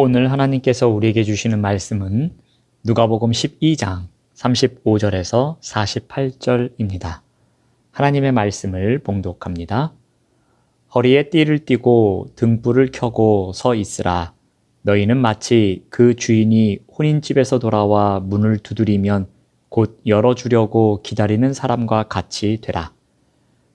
오늘 하나님께서 우리에게 주시는 말씀은 누가복음 12장 35절에서 48절입니다. 하나님의 말씀을 봉독합니다. 허리에 띠를 띠고 등불을 켜고 서 있으라. 너희는 마치 그 주인이 혼인집에서 돌아와 문을 두드리면 곧 열어주려고 기다리는 사람과 같이 되라.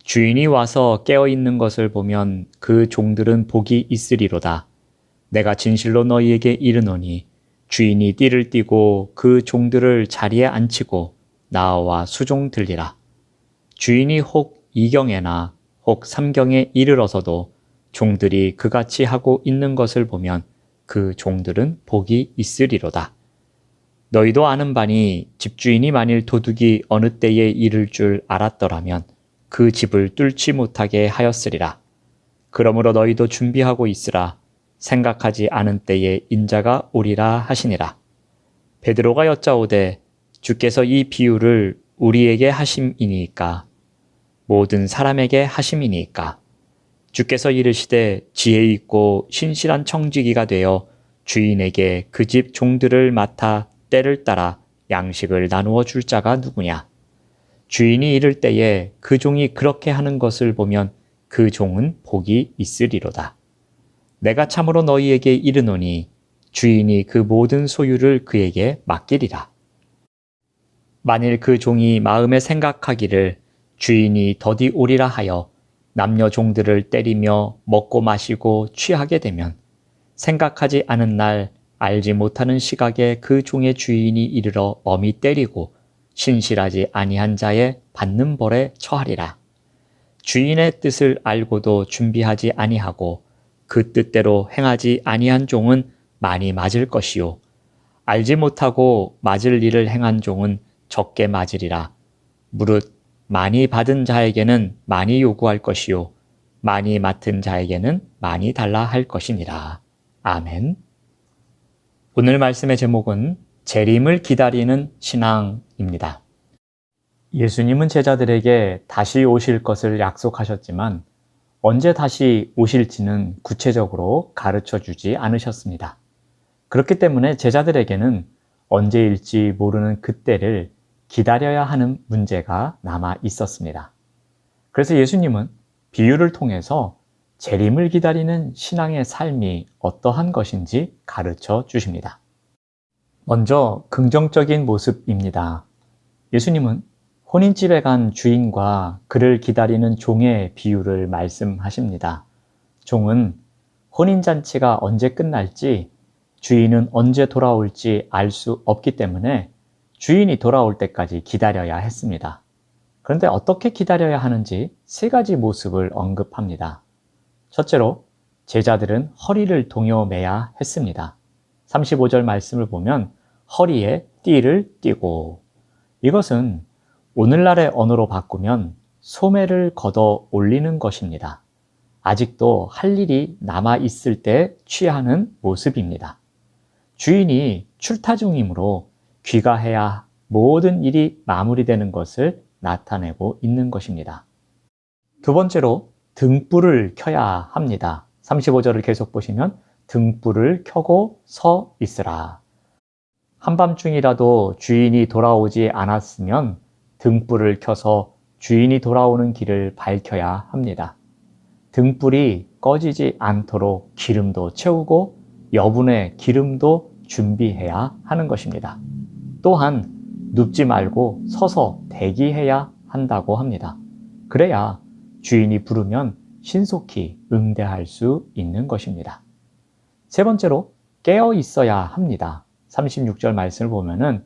주인이 와서 깨어있는 것을 보면 그 종들은 복이 있으리로다. 내가 진실로 너희에게 이르노니 주인이 띠를 띠고 그 종들을 자리에 앉히고 나와 수종 들리라. 주인이 혹 2경에나 혹 3경에 이르러서도 종들이 그같이 하고 있는 것을 보면 그 종들은 복이 있으리로다. 너희도 아는 바니 집주인이 만일 도둑이 어느 때에 이를 줄 알았더라면 그 집을 뚫지 못하게 하였으리라. 그러므로 너희도 준비하고 있으라. 생각하지 않은 때에 인자가 오리라 하시니라. 베드로가 여짜오되 주께서 이 비유를 우리에게 하심이니까 모든 사람에게 하심이니까 주께서 이르시되 지혜 있고 신실한 청지기가 되어 주인에게 그 집 종들을 맡아 때를 따라 양식을 나누어 줄 자가 누구냐. 주인이 이를 때에 그 종이 그렇게 하는 것을 보면 그 종은 복이 있으리로다. 내가 참으로 너희에게 이르노니 주인이 그 모든 소유를 그에게 맡기리라. 만일 그 종이 마음에 생각하기를 주인이 더디 오리라 하여 남녀 종들을 때리며 먹고 마시고 취하게 되면 생각하지 않은 날 알지 못하는 시각에 그 종의 주인이 이르러 엄히 때리고 신실하지 아니한 자의 받는 벌에 처하리라. 주인의 뜻을 알고도 준비하지 아니하고 그 뜻대로 행하지 아니한 종은 많이 맞을 것이요 알지 못하고 맞을 일을 행한 종은 적게 맞으리라. 무릇 많이 받은 자에게는 많이 요구할 것이요 많이 맡은 자에게는 많이 달라 할 것이니라. 아멘. 오늘 말씀의 제목은 재림을 기다리는 신앙입니다. 예수님은 제자들에게 다시 오실 것을 약속하셨지만 언제 다시 오실지는 구체적으로 가르쳐 주지 않으셨습니다. 그렇기 때문에 제자들에게는 언제일지 모르는 그때를 기다려야 하는 문제가 남아 있었습니다. 그래서 예수님은 비유를 통해서 재림을 기다리는 신앙의 삶이 어떠한 것인지 가르쳐 주십니다. 먼저 긍정적인 모습입니다. 예수님은 혼인집에 간 주인과 그를 기다리는 종의 비유를 말씀하십니다. 종은 혼인잔치가 언제 끝날지 주인은 언제 돌아올지 알 수 없기 때문에 주인이 돌아올 때까지 기다려야 했습니다. 그런데 어떻게 기다려야 하는지 세 가지 모습을 언급합니다. 첫째로 제자들은 허리를 동여매야 했습니다. 35절 말씀을 보면 허리에 띠를 띠고, 이것은 오늘날의 언어로 바꾸면 소매를 걷어 올리는 것입니다. 아직도 할 일이 남아 있을 때 취하는 모습입니다. 주인이 출타 중이므로 귀가해야 모든 일이 마무리되는 것을 나타내고 있는 것입니다. 두 번째로 등불을 켜야 합니다. 35절을 계속 보시면 등불을 켜고 서 있으라. 한밤중이라도 주인이 돌아오지 않았으면 등불을 켜서 주인이 돌아오는 길을 밝혀야 합니다. 등불이 꺼지지 않도록 기름도 채우고 여분의 기름도 준비해야 하는 것입니다. 또한 눕지 말고 서서 대기해야 한다고 합니다. 그래야 주인이 부르면 신속히 응대할 수 있는 것입니다. 세 번째로 깨어 있어야 합니다. 36절 말씀을 보면은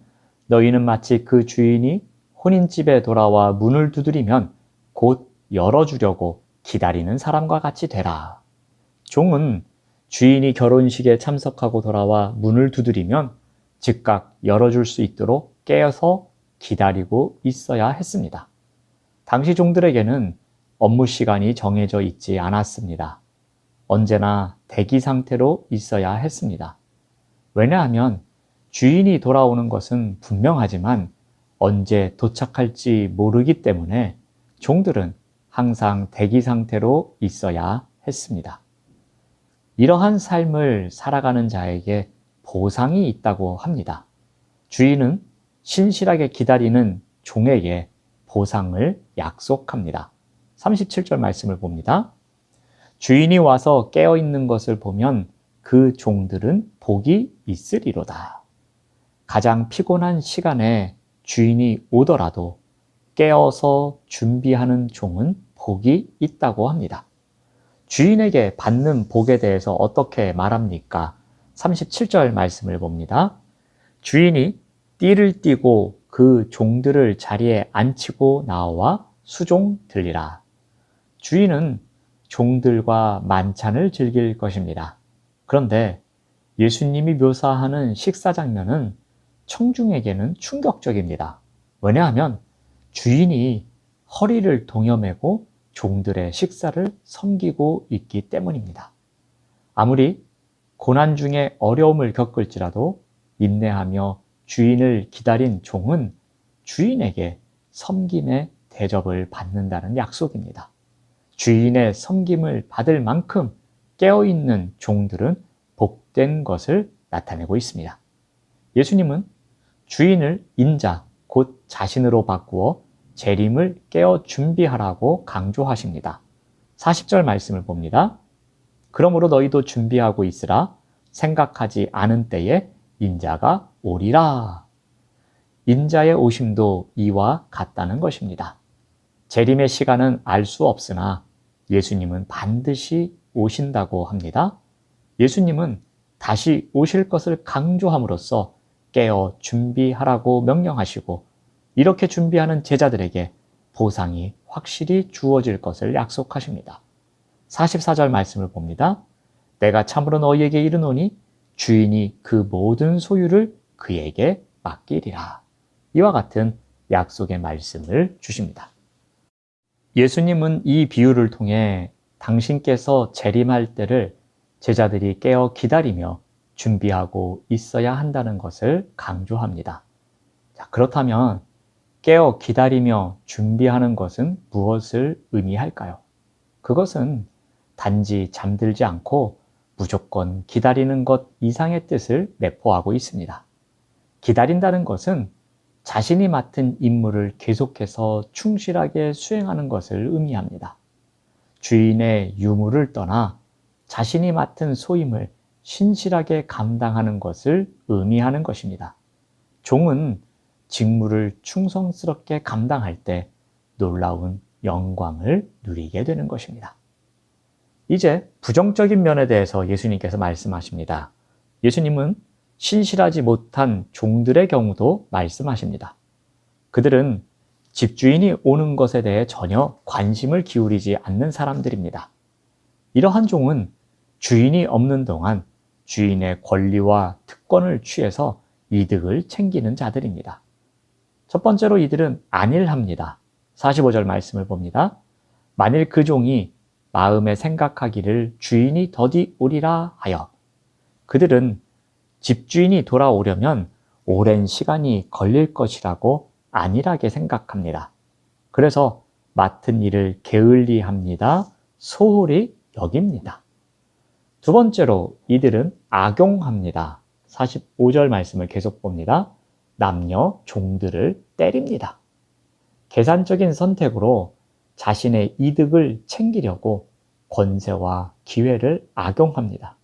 너희는 마치 그 주인이 혼인집에 돌아와 문을 두드리면 곧 열어주려고 기다리는 사람과 같이 되라. 종은 주인이 결혼식에 참석하고 돌아와 문을 두드리면 즉각 열어줄 수 있도록 깨어서 기다리고 있어야 했습니다. 당시 종들에게는 업무 시간이 정해져 있지 않았습니다. 언제나 대기 상태로 있어야 했습니다. 왜냐하면 주인이 돌아오는 것은 분명하지만 언제 도착할지 모르기 때문에 종들은 항상 대기 상태로 있어야 했습니다. 이러한 삶을 살아가는 자에게 보상이 있다고 합니다. 주인은 신실하게 기다리는 종에게 보상을 약속합니다. 37절 말씀을 봅니다. 주인이 와서 깨어 있는 것을 보면 그 종들은 복이 있으리로다. 가장 피곤한 시간에 주인이 오더라도 깨어서 준비하는 종은 복이 있다고 합니다. 주인에게 받는 복에 대해서 어떻게 말합니까? 37절 말씀을 봅니다. 주인이 띠를 띠고 그 종들을 자리에 앉히고 나와 수종 들리라. 주인은 종들과 만찬을 즐길 것입니다. 그런데 예수님이 묘사하는 식사 장면은 청중에게는 충격적입니다. 왜냐하면 주인이 허리를 동여매고 종들의 식사를 섬기고 있기 때문입니다. 아무리 고난 중에 어려움을 겪을지라도 인내하며 주인을 기다린 종은 주인에게 섬김의 대접을 받는다는 약속입니다. 주인의 섬김을 받을 만큼 깨어있는 종들은 복된 것을 나타내고 있습니다. 예수님은 주인을 인자, 곧 자신으로 바꾸어 재림을 깨어 준비하라고 강조하십니다. 40절 말씀을 봅니다. 그러므로 너희도 준비하고 있으라. 생각하지 않은 때에 인자가 오리라. 인자의 오심도 이와 같다는 것입니다. 재림의 시간은 알 수 없으나 예수님은 반드시 오신다고 합니다. 예수님은 다시 오실 것을 강조함으로써 깨어 준비하라고 명령하시고 이렇게 준비하는 제자들에게 보상이 확실히 주어질 것을 약속하십니다. 44절 말씀을 봅니다. 내가 참으로 너희에게 이르노니 주인이 그 모든 소유를 그에게 맡기리라. 이와 같은 약속의 말씀을 주십니다. 예수님은 이 비유를 통해 당신께서 재림할 때를 제자들이 깨어 기다리며 준비하고 있어야 한다는 것을 강조합니다. 자, 그렇다면 깨어 기다리며 준비하는 것은 무엇을 의미할까요? 그것은 단지 잠들지 않고 무조건 기다리는 것 이상의 뜻을 내포하고 있습니다. 기다린다는 것은 자신이 맡은 임무를 계속해서 충실하게 수행하는 것을 의미합니다. 주인의 유무를 떠나 자신이 맡은 소임을 신실하게 감당하는 것을 의미하는 것입니다. 종은 직무를 충성스럽게 감당할 때 놀라운 영광을 누리게 되는 것입니다. 이제 부정적인 면에 대해서 예수님께서 말씀하십니다. 예수님은 신실하지 못한 종들의 경우도 말씀하십니다. 그들은 집주인이 오는 것에 대해 전혀 관심을 기울이지 않는 사람들입니다. 이러한 종은 주인이 없는 동안 주인의 권리와 특권을 취해서 이득을 챙기는 자들입니다. 첫 번째로 이들은 안일합니다. 45절 말씀을 봅니다. 만일 그 종이 마음에 생각하기를 주인이 더디 오리라 하여 그들은 집주인이 돌아오려면 오랜 시간이 걸릴 것이라고 안일하게 생각합니다. 그래서 맡은 일을 게을리합니다. 소홀히 여깁니다. 두 번째로 이들은 악용합니다. 45절 말씀을 계속 봅니다. 남녀 종들을 때립니다. 계산적인 선택으로 자신의 이득을 챙기려고 권세와 기회를 악용합니다.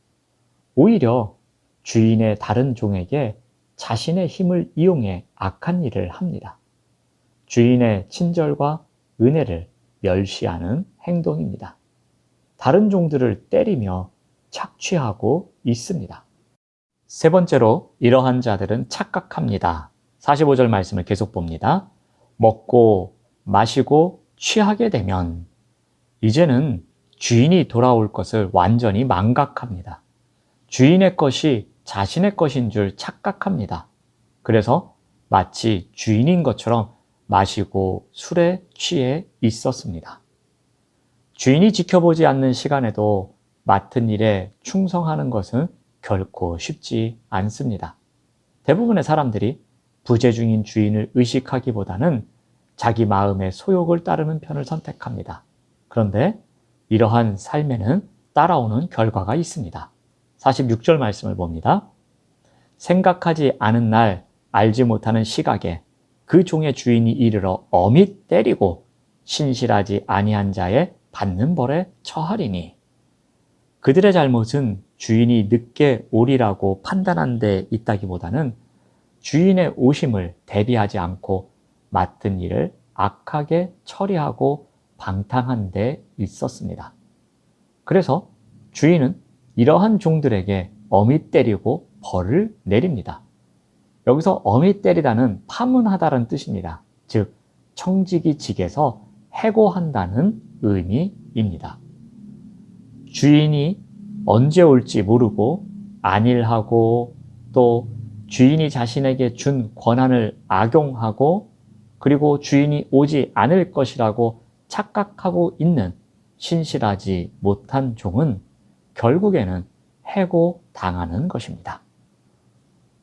오히려 주인의 다른 종에게 자신의 힘을 이용해 악한 일을 합니다. 주인의 친절과 은혜를 멸시하는 행동입니다. 다른 종들을 때리며 착취하고 있습니다. 세 번째로 이러한 자들은 착각합니다. 45절 말씀을 계속 봅니다. 먹고 마시고 취하게 되면 이제는 주인이 돌아올 것을 완전히 망각합니다. 주인의 것이 자신의 것인 줄 착각합니다. 그래서 마치 주인인 것처럼 마시고 술에 취해 있었습니다. 주인이 지켜보지 않는 시간에도 맡은 일에 충성하는 것은 결코 쉽지 않습니다. 대부분의 사람들이 부재 중인 주인을 의식하기보다는 자기 마음의 소욕을 따르는 편을 선택합니다. 그런데 이러한 삶에는 따라오는 결과가 있습니다. 46절 말씀을 봅니다. 생각하지 않은 날 알지 못하는 시각에 그 종의 주인이 이르러 엄히 때리고 신실하지 아니한 자의 받는 벌에 처하리니. 그들의 잘못은 주인이 늦게 오리라고 판단한 데 있다기보다는 주인의 오심을 대비하지 않고 맡은 일을 악하게 처리하고 방탕한 데 있었습니다. 그래서 주인은 이러한 종들에게 엄히 때리고 벌을 내립니다. 여기서 엄히 때리다는 파문하다는 뜻입니다. 즉 청지기 직에서 해고한다는 의미입니다. 주인이 언제 올지 모르고 안일하고 또 주인이 자신에게 준 권한을 악용하고 그리고 주인이 오지 않을 것이라고 착각하고 있는 신실하지 못한 종은 결국에는 해고당하는 것입니다.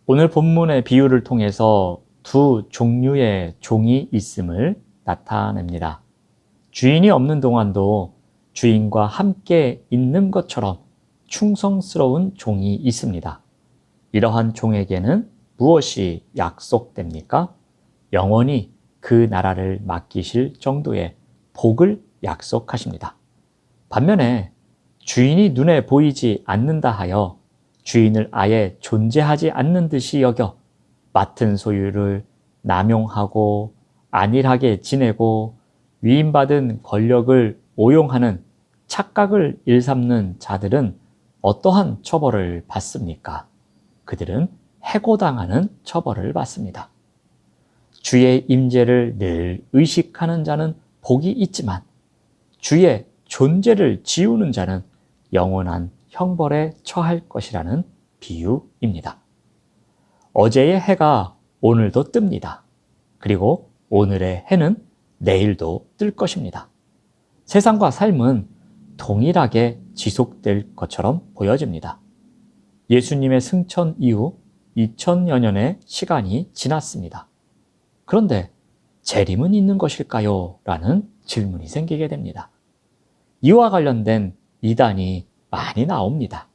오늘 본문의 비유를 통해서 두 종류의 종이 있음을 나타냅니다. 주인이 없는 동안도 주인과 함께 있는 것처럼 충성스러운 종이 있습니다. 이러한 종에게는 무엇이 약속됩니까? 영원히 그 나라를 맡기실 정도의 복을 약속하십니다. 반면에 주인이 눈에 보이지 않는다 하여 주인을 아예 존재하지 않는 듯이 여겨 맡은 소유를 남용하고 안일하게 지내고 위임받은 권력을 오용하는 착각을 일삼는 자들은 어떠한 처벌을 받습니까? 그들은 해고당하는 처벌을 받습니다. 주의 임재를 늘 의식하는 자는 복이 있지만 주의 존재를 지우는 자는 영원한 형벌에 처할 것이라는 비유입니다. 어제의 해가 오늘도 뜹니다. 그리고 오늘의 해는 내일도 뜰 것입니다. 세상과 삶은 동일하게 지속될 것처럼 보여집니다. 예수님의 승천 이후 2000여 년의 시간이 지났습니다. 그런데 재림은 있는 것일까요? 라는 질문이 생기게 됩니다. 이와 관련된 이단이 많이 나옵니다.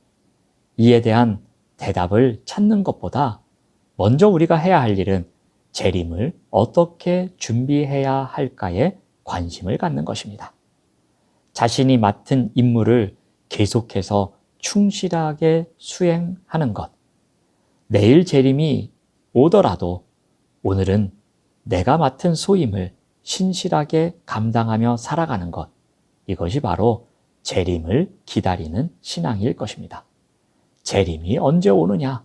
이에 대한 대답을 찾는 것보다 먼저 우리가 해야 할 일은 재림을 어떻게 준비해야 할까에 관심을 갖는 것입니다. 자신이 맡은 임무를 계속해서 충실하게 수행하는 것. 내일 재림이 오더라도 오늘은 내가 맡은 소임을 신실하게 감당하며 살아가는 것. 이것이 바로 재림을 기다리는 신앙일 것입니다. 재림이 언제 오느냐?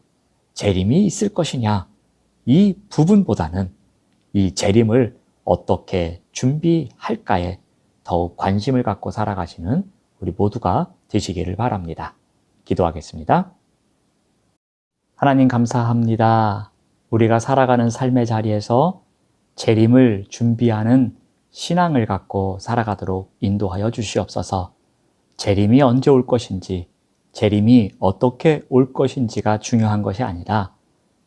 재림이 있을 것이냐? 이 부분보다는 이 재림을 어떻게 준비할까에 더욱 관심을 갖고 살아가시는 우리 모두가 되시기를 바랍니다. 기도하겠습니다. 하나님 감사합니다. 우리가 살아가는 삶의 자리에서 재림을 준비하는 신앙을 갖고 살아가도록 인도하여 주시옵소서. 재림이 언제 올 것인지, 재림이 어떻게 올 것인지가 중요한 것이 아니라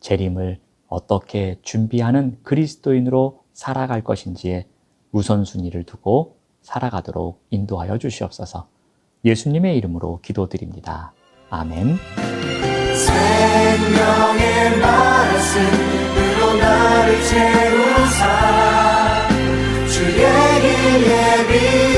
재림을 어떻게 준비하는 그리스도인으로 살아갈 것인지에 우선순위를 두고 살아가도록 인도하여 주시옵소서. 예수님의 이름으로 기도드립니다. 아멘. 생명의 말씀으로 나를 채우사 주의 길 예비